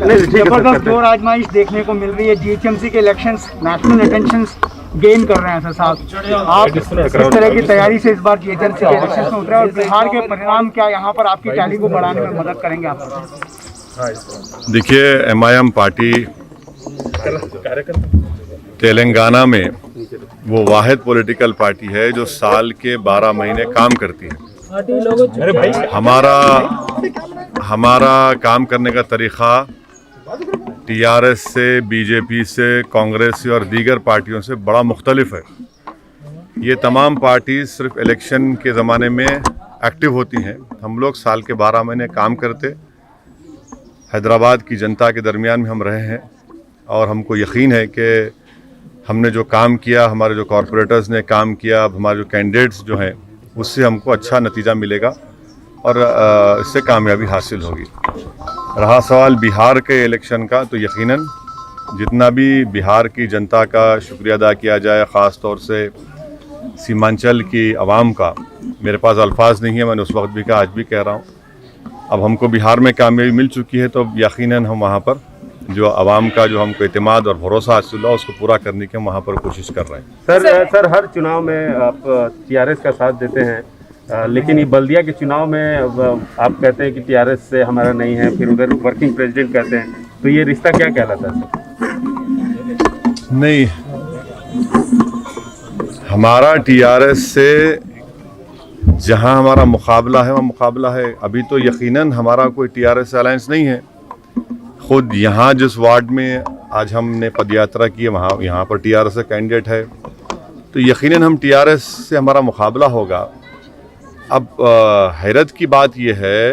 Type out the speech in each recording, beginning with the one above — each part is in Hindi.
जबरदस्त जोर आजमाइश देखने को मिल रही है। जीएचएमसी के इलेक्शंस नेशनल अटेंशन गेन कर रहे हैं सर साहब, आप इस तरह की तैयारी से इस बार जीएचएमसी के इलेक्शंस में उतरे और बिहार के परिणाम क्या यहाँ पर आपकी टैली को बढ़ाने में मदद करेंगे आप? देखिए, एमआईएम पार्टी तेलंगाना में वो वाहिद पॉलिटिकल पार्टी है जो साल के 12 महीने काम करती है। हमारा काम करने का तरीक़ा टीआरएस से, बीजेपी से, कांग्रेस से और दीगर पार्टियों से बड़ा मुख्तलिफ है। ये तमाम पार्टी सिर्फ इलेक्शन के ज़माने में एक्टिव होती हैं। हम लोग साल के 12 महीने काम करते, हैदराबाद की जनता के दरमियान में हम रहे हैं और हमको यकीन है कि हमने जो काम किया, हमारे जो कॉरपोरेटर्स ने काम किया, अब हमारे जो कैंडिडेट्स जो हैं उससे हमको अच्छा नतीजा मिलेगा और इससे कामयाबी हासिल होगी। रहा सवाल बिहार के इलेक्शन का, तो यकीनन जितना भी बिहार की जनता का शुक्रिया अदा किया जाए, ख़ास तौर से सीमांचल की आवाम का, मेरे पास अल्फाज नहीं है। मैंने उस वक्त भी कहा, आज भी कह रहा हूँ। अब हमको बिहार में कामयाबी मिल चुकी है तो यकीनन हम वहाँ पर जो आवाम का जो हमको एतमाद और भरोसा हासिल हुआ उसको पूरा करने की हम वहाँ पर कोशिश कर रहे हैं। सर हर चुनाव में आप टीआरएस का साथ देते हैं, लेकिन ये बल्दिया के चुनाव में आप कहते हैं कि टीआरएस से हमारा नहीं है, फिर उधर वर्किंग प्रेसिडेंट कहते हैं, तो ये रिश्ता क्या कहलाता है सर? नहीं, हमारा टीआरएस से जहां हमारा मुकाबला है वहाँ मुकाबला है। अभी तो यकीनन हमारा कोई टीआरएस से अलायंस नहीं है। खुद यहाँ जिस वार्ड में आज हमने पदयात्रा की है वहाँ यहाँ पर टीआरएस का कैंडिडेट है, तो यकीनन हम टीआरएस से हमारा मुकाबला होगा। अब हैरत की बात यह है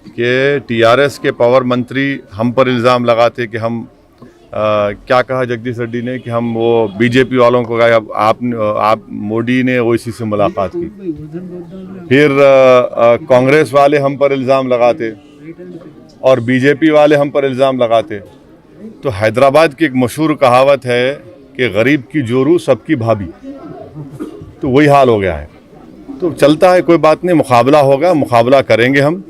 कि टीआरएस के पावर मंत्री हम पर इल्ज़ाम लगाते कि हम क्या कहा जगदीश रेड्डी ने कि हम वो बीजेपी वालों को कहा आप मोदी ने ओवैसी से मुलाकात की। फिर कांग्रेस वाले हम पर इल्ज़ाम लगाते और बीजेपी वाले हम पर इल्ज़ाम लगाते। तो हैदराबाद की एक मशहूर कहावत है कि गरीब की जोरू सबकी भाभी, तो वही हाल हो गया है। तो चलता है, कोई बात नहीं, मुकाबला होगा, मुकाबला करेंगे हम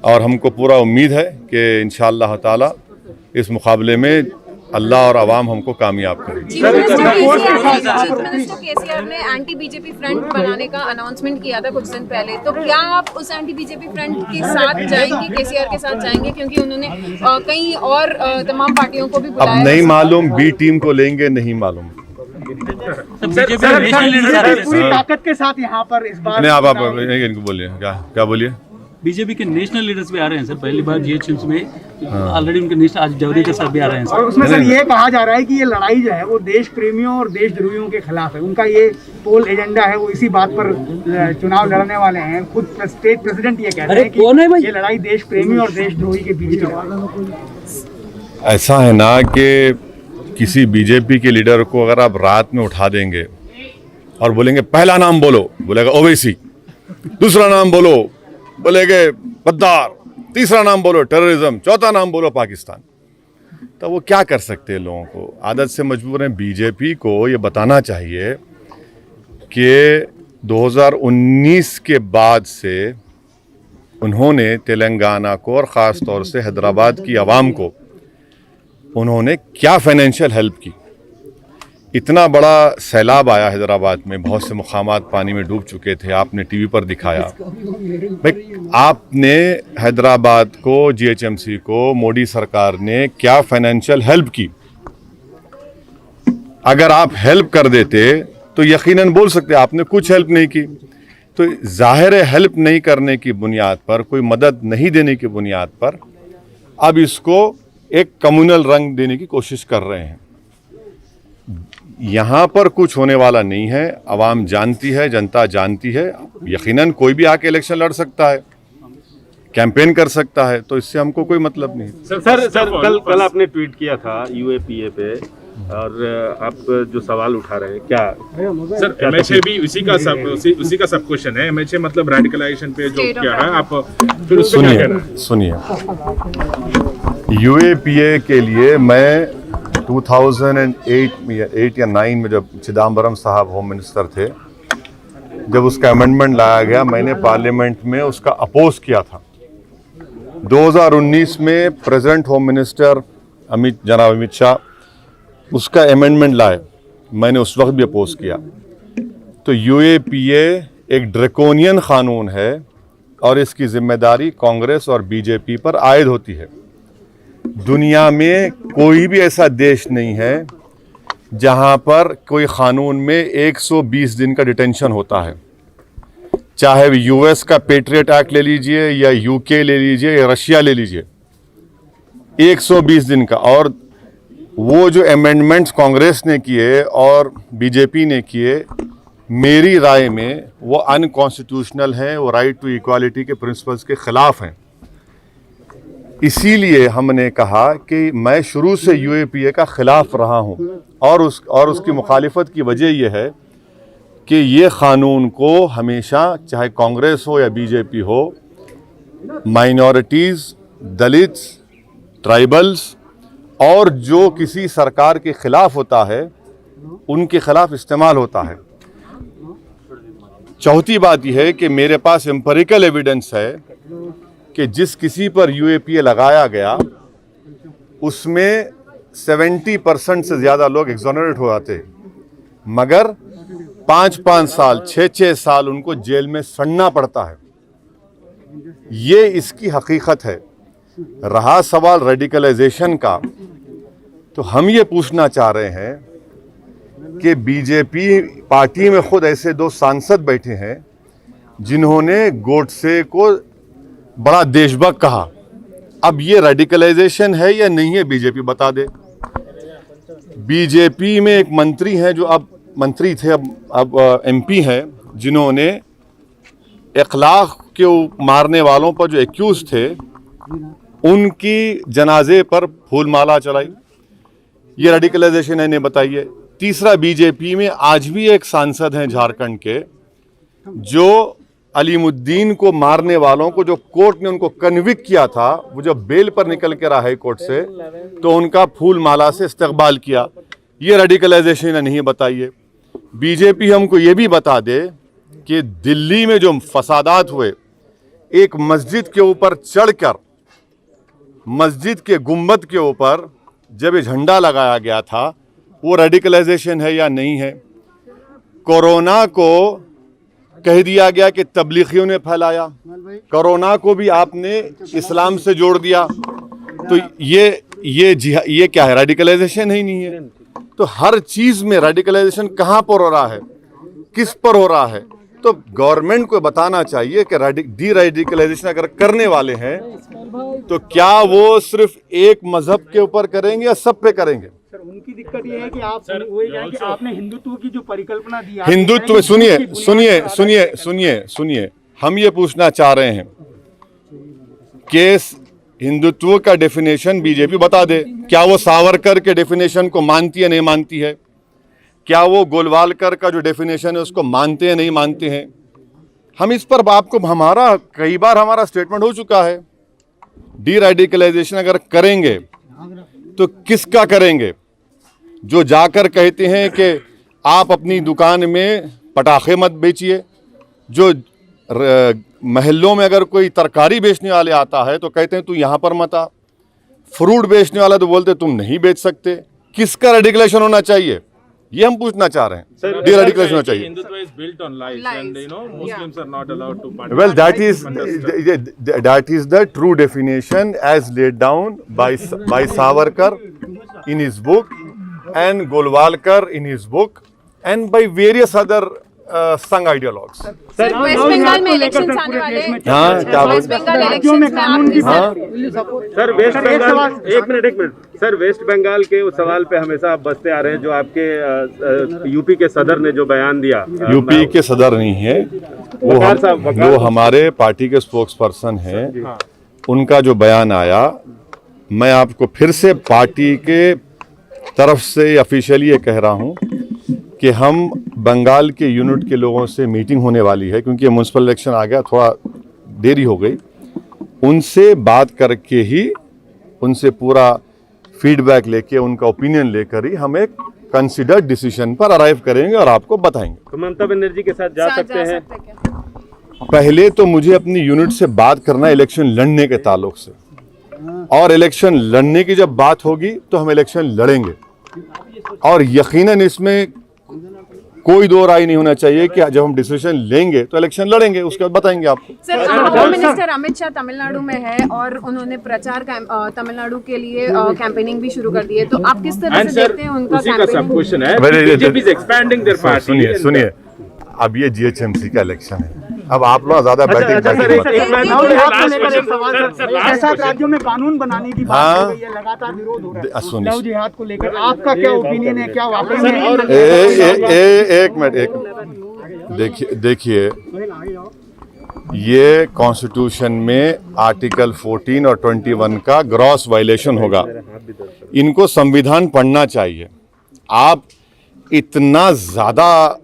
और हमको पूरा उम्मीद है कि इंशाअल्लाह ताला इस मुकाबले में अल्लाह और आवाम हमको कामयाब करेगी। चीफ मिनिस्टर केसीआर ने एंटी बीजेपी फ्रंट बनाने का अनाउंसमेंट किया था कुछ दिन पहले, तो क्या आप उस एंटी बीजेपी फ्रंट के साथ जाएंगे, केसीआर के साथ जाएंगे? क्योंकि उन्होंने कई और तमाम पार्टियों को भी बुलाया। अब नहीं मालूम, बी टीम को लेंगे, नहीं मालूम। पूरी ताकत के साथ यहाँ पर इस बार नहीं, आप इनको बोलिए, क्या बोलिए? बीजेपी के नेशनल लीडर्स भी आ रहे हैं सर, पहली बार जीएचएमसी में ऑलरेडी उनके नेशनल, आज जावड़ेकर साहब भी आ रहे हैं सर। और उसमें सर ये कहा जा रहा है कि ये लड़ाई जो है वो देश प्रेमियों और देशद्रोहियों के खिलाफ है। उनका ये पोल एजेंडा है, वो इसी बात पर चुनाव लड़ने वाले हैं। खुद स्टेट प्रेसिडेंट ये कहते हैं कि ये लड़ाई देश प्रेमी और देशद्रोही के बीच में। ऐसा है ना कि किसी बीजेपी के लीडर को अगर आप रात में उठा देंगे और बोलेंगे पहला नाम बोलो, बोलेगा ओवैसी, दूसरा नाम बोलो, बोलेंगे गद्दार, तीसरा नाम बोलो टेररिज्म, चौथा नाम बोलो पाकिस्तान, तो वो क्या कर सकते हैं? लोगों को आदत से मजबूर हैं। बीजेपी को ये बताना चाहिए कि 2019 के बाद से उन्होंने तेलंगाना को और ख़ास तौर से हैदराबाद की आवाम को उन्होंने क्या फाइनेंशियल हेल्प की। इतना बड़ा सैलाब आया हैदराबाद में, बहुत से मुकामात पानी में डूब चुके थे, आपने टीवी पर दिखाया। भाई, आपने हैदराबाद को, जीएचएमसी को मोदी सरकार ने क्या फाइनेंशियल हेल्प की? अगर आप हेल्प कर देते तो यकीनन बोल सकते आपने कुछ हेल्प नहीं की। तो जाहिर है हेल्प नहीं करने की बुनियाद पर, कोई मदद नहीं देने की बुनियाद पर अब इसको एक कम्युनल रंग देने की कोशिश कर रहे हैं। यहाँ पर कुछ होने वाला नहीं है, आवाम जानती है, जनता जानती है। यकीनन कोई भी आके इलेक्शन लड़ सकता है, कैंपेन कर सकता है, तो इससे हमको कोई मतलब नहीं। सर कल आपने ट्वीट किया था यूएपीए पे, और आप जो सवाल उठा रहे हैं क्या सर? एमएचए भी उसी का सब क्वेश्चन है। एमएचए मतलब रेडिकलाइजेशन पे जो क्या है, आप फिर उस पे क्या कहना है? सुनिए, यूएपीए के लिए मैं 2008 या 9 में जब चिदम्बरम साहब होम मिनिस्टर थे, जब उसका अमेंडमेंट लाया गया, मैंने पार्लियामेंट में उसका अपोज किया था। 2019 में प्रेसिडेंट होम मिनिस्टर जनाब अमित शाह उसका अमेंडमेंट लाए, मैंने उस वक्त भी अपोज किया। तो यूएपीए एक ड्रैकोनियन क़ानून है और इसकी जिम्मेदारी कांग्रेस और बीजेपी पर आयद होती है। दुनिया में कोई भी ऐसा देश नहीं है जहां पर कोई क़ानून में 120 दिन का डिटेंशन होता है। चाहे यूएस का पेट्रियट एक्ट ले लीजिए या यूके ले लीजिए या रशिया ले लीजिए, 120 दिन का। और वो जो अमेंडमेंट्स कांग्रेस ने किए और बीजेपी ने किए, मेरी राय में वो अनकॉन्स्टिट्यूशनल हैं, वो राइट टू इक्वालिटी के प्रिंसिपल्स के ख़िलाफ़ हैं। इसीलिए हमने कहा कि मैं शुरू से यूएपीए का ख़िलाफ़ रहा हूँ और उसकी मुखालिफत की वजह यह है कि ये क़ानून को हमेशा, चाहे कांग्रेस हो या बीजेपी हो, माइनॉरिटीज़, दलित्स, ट्राइबल्स और जो किसी सरकार के ख़िलाफ़ होता है उनके ख़िलाफ़ इस्तेमाल होता है। चौथी बात यह है कि मेरे पास एम्पिरिकल एविडेंस है कि जिस किसी पर यूएपीए लगाया गया उसमें 70% से ज़्यादा लोग एक्सोनरेट हो जाते, मगर 5-5 साल 6-6 साल उनको जेल में सड़ना पड़ता है। ये इसकी हकीकत है। रहा सवाल रेडिकलाइजेशन का, तो हम ये पूछना चाह रहे हैं कि बीजेपी पार्टी में खुद ऐसे 2 सांसद बैठे हैं जिन्होंने गोडसे को बड़ा देशभक्त कहा। अब ये रेडिकलाइजेशन है या नहीं है, बीजेपी बता दे। बीजेपी में एक मंत्री हैं जो अब मंत्री थे, अब एमपी हैं, जिन्होंने इखलाक के मारने वालों पर जो एक्यूज थे उनकी जनाजे पर फूलमाला चलाई। ये रेडिकलाइजेशन है, नहीं बताइए। तीसरा, बीजेपी में आज भी एक सांसद हैं झारखंड के जो अलीमुद्दीन को मारने वालों को, जो कोर्ट ने उनको कन्विक्ट किया था, वो जब बेल पर निकल के रहा हाई कोर्ट से, तो उनका फूल माला से इस्तकबाल किया। ये रेडिकलाइजेशन नहीं, बताइए। बीजेपी हमको ये भी बता दे कि दिल्ली में जो फसादात हुए, एक मस्जिद के ऊपर चढ़कर मस्जिद के गुंबद के ऊपर जब ये झंडा लगाया गया था, वो रेडिकलाइजेशन है या नहीं है। कोरोना को कह दिया गया कि तबलीगियों ने फैलाया, कोरोना को भी आपने इस्लाम से जोड़ दिया, तो ये क्या है, रेडिकलाइजेशन ही नहीं है। तो हर चीज़ में रेडिकलाइजेशन कहाँ पर हो रहा है, किस पर हो रहा है? तो गवर्नमेंट को बताना चाहिए कि डी रेडिकलाइजेशन अगर करने वाले हैं तो क्या वो सिर्फ एक मजहब के ऊपर करेंगे या सब पे करेंगे? सर, उनकी दिक्कत ये है कि आपने हिंदुत्व की जो परिकल्पना दी, हिंदुत्व, सुनिए, हम ये पूछना चाह रहे हैं कि हिंदुत्व का डेफिनेशन बीजेपी बता दे। क्या वो सावरकर के डेफिनेशन को मानती है, नहीं मानती है? क्या वो गोलवालकर का जो डेफिनेशन है उसको मानते हैं, नहीं मानते हैं? हम इस पर आपको, कई बार हमारा स्टेटमेंट हो चुका है। डी रेडिकलाइजेशन अगर करेंगे तो किसका करेंगे? जो जाकर कहते हैं कि आप अपनी दुकान में पटाखे मत बेचिए, जो महल्लों में अगर कोई तरकारी बेचने वाले आता है तो कहते हैं तू यहाँ पर मत आ, फ्रूट बेचने वाला तो बोलते तुम नहीं बेच सकते। किसका रेडिकलेशन होना चाहिए, ये हम पूछना चाह रहे हैं। डी रेडिकलेशन होना चाहिए। Hindutva is built on lies, and Muslims are not allowed to participate. Well, that is the true definition as laid down by Savarkar in his book and Golwalkar in his book and by various other संघ आइडियोलॉग्स। सर, वेस्ट बंगाल में इलेक्शंस आने वाले हैं। हाँ, क्या वेस्ट बंगाल इलेक्शंस में आपके साथ सर, वेस्ट बंगाल, एक मिनट सर, वेस्ट बंगाल के उस सवाल पे हमेशा आप बसते आ रहे हैं जो आपके यूपी के सदर ने जो बयान दिया। यूपी के सदर नहीं है वो हमारे पार्टी के स्पोक्स पर्सन हैं। उनका जो बयान आया, मैं आपको फिर से पार्टी के तरफ से ऑफिशियली ये कह रहा हूँ कि हम बंगाल के यूनिट के लोगों से मीटिंग होने वाली है, क्योंकि म्युनिसिपल इलेक्शन आ गया, थोड़ा देरी हो गई। उनसे बात करके ही, उनसे पूरा फीडबैक लेके, उनका ओपिनियन लेकर ही हम एक कंसिडर्ड डिसीजन पर अराइव करेंगे और आपको बताएंगे। तो ममता बनर्जी के साथ जा सकते हैं? पहले तो मुझे अपनी यूनिट से बात करना इलेक्शन लड़ने के ताल्लुक से। और इलेक्शन लड़ने की जब बात होगी तो हम इलेक्शन लड़ेंगे, और यकीनन इसमें कोई दो राय नहीं होना चाहिए कि जब हम डिसीजन लेंगे तो इलेक्शन लड़ेंगे, उसके बाद बताएंगे आपको। Sir, home minister Amit Shah Tamil Nadu में है और उन्होंने प्रचार तमिलनाडु के लिए कैंपेनिंग भी शुरू कर दी है, तो आप किस तरह से देखते हैं उनका सब क्वेश्चन है Very- BJP is expanding there party. सुनिए, अब ये जीएचएमसी का इलेक्शन है, अब आप लोग ज्यादा बैटिंग ऐसा राज्यों में कानून बनाने की बात हो रही है, लगातार विरोध हो रहा है लव जिहाद को लेकर, आपका क्या ओपिनियन है, क्या वाकई में? एक मिनट, देखिए ये कॉन्स्टिट्यूशन में आर्टिकल 14 और 21 का ग्रॉस वायलेशन होगा। इनको संविधान पढ़ना चाहिए। आप इतना ज़्यादा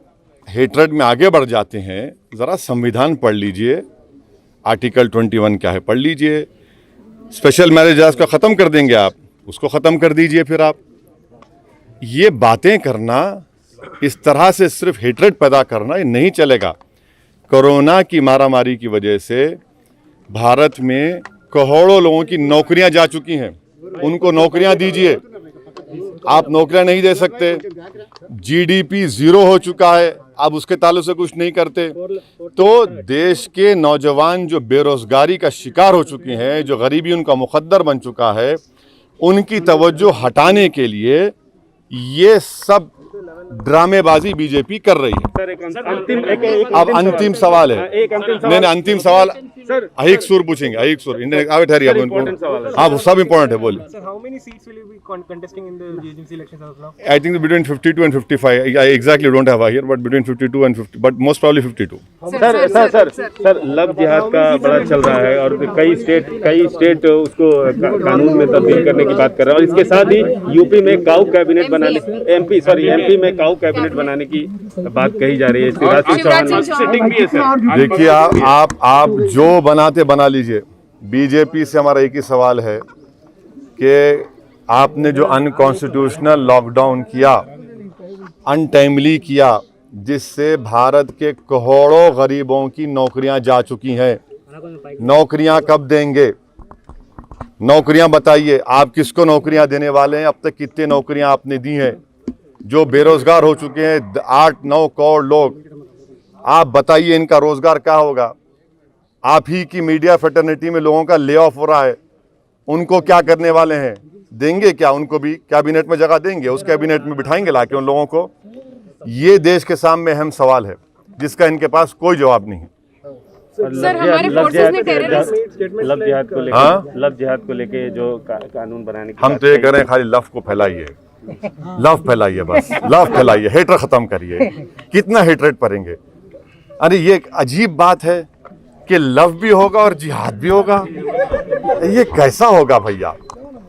हेट्रेड में आगे बढ़ जाते हैं, ज़रा संविधान पढ़ लीजिए, आर्टिकल 21 क्या है पढ़ लीजिए। स्पेशल मैरिज एक्ट का ख़त्म कर देंगे आप, उसको ख़त्म कर दीजिए। फिर आप ये बातें करना, इस तरह से सिर्फ हेट्रेड पैदा करना, ये नहीं चलेगा। कोरोना की मारामारी की वजह से भारत में करोड़ों लोगों की नौकरियां जा चुकी हैं, उनको नौकरियां दीजिए। आप नौकरियां नहीं दे सकते, जीडीपी जीरो हो चुका है, आप उसके ताल्लुक से कुछ नहीं करते, तो देश के नौजवान जो बेरोजगारी का शिकार हो चुके हैं, जो गरीबी उनका मुकद्दर बन चुका है, उनकी तवज्जो हटाने के लिए ये सब ड्रामेबाजी बीजेपी कर रही है। सर, एक अब अंतिम सवाल है, नहीं अंतिम सवाल एक सुर पूछेंगे, एक सुर ठहरिए, हाँ सब इम्पोर्टेंट है, बोलिए। Sir, how many seats will you be contesting in the GHMC elections as of now? I think between 52 and 55. I exactly don't have here, but between 52 and 50, but most probably 52. Sir love जिहाद का बड़ा चल रहा है और कई स्टेट उसको कानून में तब्दील करने की बात कर रहे हैं, और इसके साथ ही यूपी में काऊ कैबिनेट बनाने, एमपी में काऊ कैबिनेट बनाने की बात कही जा रही है। शिवराज सिंह चौहान सिटिंग भी है सर। देखिए आप जो बनाते बना लीजिए। बीजेपी से हमारा एक ही सवाल है कि आपने जो अनकॉन्स्टिट्यूशनल लॉकडाउन किया, अनटाइमली किया, जिससे भारत के करोड़ों गरीबों की नौकरियां जा चुकी हैं, नौकरियां कब देंगे? नौकरियां बताइए, आप किसको नौकरियां देने वाले हैं? अब तक कितने नौकरियां आपने दी हैं? जो बेरोजगार हो चुके हैं 8-9 करोड़ लोग, आप बताइए इनका रोजगार क्या होगा? आप ही की मीडिया फेटर्निटी में लोगों का ले ऑफ हो रहा है, उनको क्या करने वाले हैं? देंगे क्या? उनको भी कैबिनेट में जगह देंगे, उस कैबिनेट में बिठाएंगे लाके उन लोगों को? ये देश के सामने अहम सवाल है जिसका इनके पास कोई जवाब नहीं है। सर, हमारे फोर्सेस ने टेररिस्ट लव जिहाद को लेके जो कानून बनाने की हम तो ये कह रहे हैं, खाली लव को फैलाइए, लव फैलाइए, बस लव फैलाइए, हेटर खत्म करिए। कितना हेटरेट करेंगे? अरे ये एक अजीब बात है कि लव भी होगा और जिहाद भी होगा, ये कैसा होगा भैया?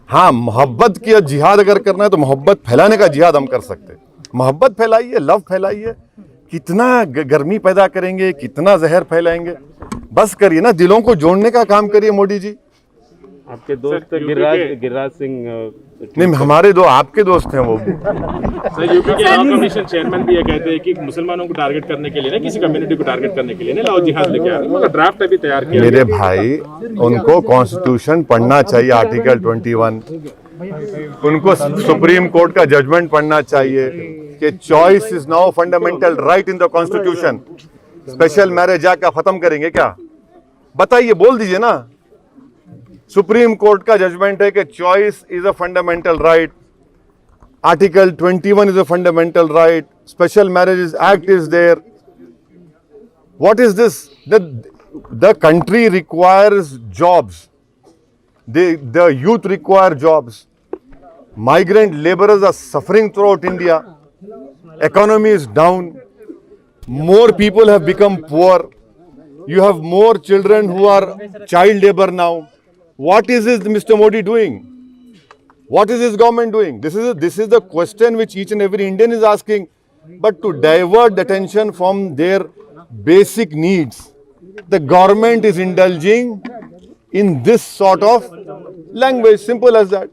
हाँ, मोहब्बत की जिहाद अगर करना है तो मोहब्बत फैलाने का जिहाद हम कर सकते हैं। मोहब्बत फैलाइए, लव फैलाइए, कितना गर्मी पैदा करेंगे, कितना जहर फैलाएंगे? बस करिए ना, दिलों को जोड़ने का काम करिए मोदी जी। आपके दोस्त गिरिराज सिंह नहीं, हमारे दो आपके दोस्त हैं वो। सर, यूपी के लॉ कमीशन चेयरमैन भी ये कहते हैं कि मुसलमानों को टारगेट करने के लिए ना, किसी कम्युनिटी को टारगेट करने के लिए ना लव जिहाद लेके आ रहे हैं, उनका ड्राफ्ट अभी तैयार किया। मेरे भाई, उनको कॉन्स्टिट्यूशन पढ़ना चाहिए, आर्टिकल 21, उनको सुप्रीम कोर्ट का जजमेंट पढ़ना चाहिए कि choice is now fundamental right in the constitution. Special marriage act का खत्म करेंगे क्या? बताइए, बोल दीजिए ना। सुप्रीम कोर्ट का जजमेंट है कि choice is a fundamental right, article 21 is a fundamental right, special marriage act is there. What is this? The country requires jobs, the youth require jobs, migrant laborers are suffering throughout India, economy is down, more people have become poor, you have more children who are child labor now. What is this Mr. Modi doing? What is his government doing? This is the question which each and every Indian is asking. But to divert the attention from their basic needs, the government is indulging in this sort of language, simple as that.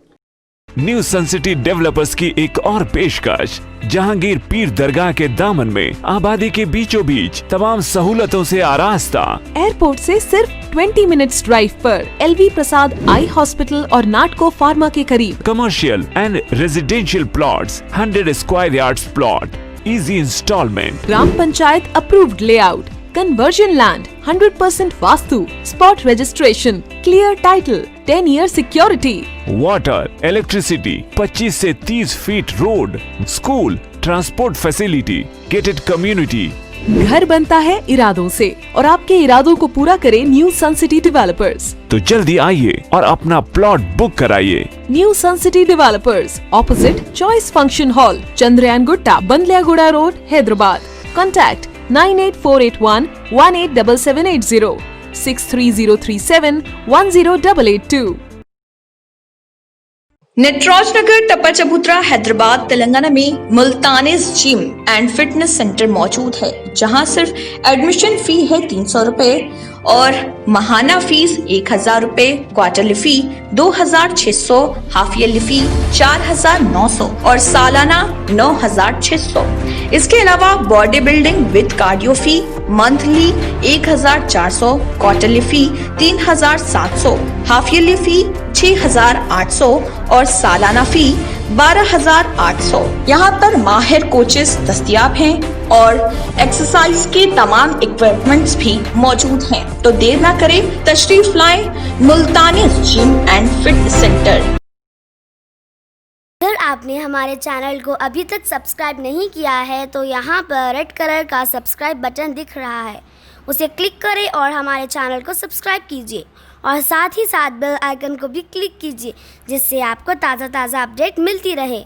New sun city developers की एक और पेशकश। जहांगीर पीर दरगाह के दामन में आबादी के बीचों बीच तमाम सहूलतों से आरास्ता। एयरपोर्ट से सिर्फ 20 मिनट्स ड्राइव पर LV प्रसाद आई हॉस्पिटल और नाटको फार्मा के करीब। Commercial and residential plots, 100 square yards plot, easy instalment. Gram panchayat approved layout, conversion land, 100% vastu, spot registration, clear title, 10 year security. Water, electricity, 25 से 30 feet road, school, transport facility, gated community. घर बनता है इरादों से और आपके इरादों को पूरा करे न्यू सन सिटी डेवलपर्स। तो जल्दी आइए और अपना प्लॉट बुक कराइए। New sun city developers, opposite choice function hall, Chandrayangutta, Bandlaguda road, Hyderabad. Contact 98481 187780, 63037 10882। Nataraj Nagar Tappachabutra Hyderabad Telangana में Multanis gym and fitness centre मौजूद है, जहां सिर्फ एडमिशन फी है 300 रुपए और माहाना फीस 1000 रुपए, quarterly fee 2600, half yearly fee 4900 और सालाना 9600। इसके अलावा body building with cardio fee monthly 1400, quarterly fee 3700, half yearly fee 6800 और सालाना फी 12800। यहाँ पर माहिर कोचेस दस्तयाब हैं और एक्सरसाइज के तमाम इक्विपमेंट्स भी मौजूद हैं। तो देर ना करें, तशरीफ लाएं मुल्तानी जिम एंड फिटनेस सेंटर। अगर आपने हमारे चैनल को अभी तक सब्सक्राइब नहीं किया है तो यहाँ पर रेड कलर का सब्सक्राइब बटन दिख रहा है, उसे क्लिक करें और हमारे चैनल को सब्सक्राइब कीजिए और साथ ही साथ बेल आइकन को भी क्लिक कीजिए, जिससे आपको ताज़ा अपडेट मिलती रहे।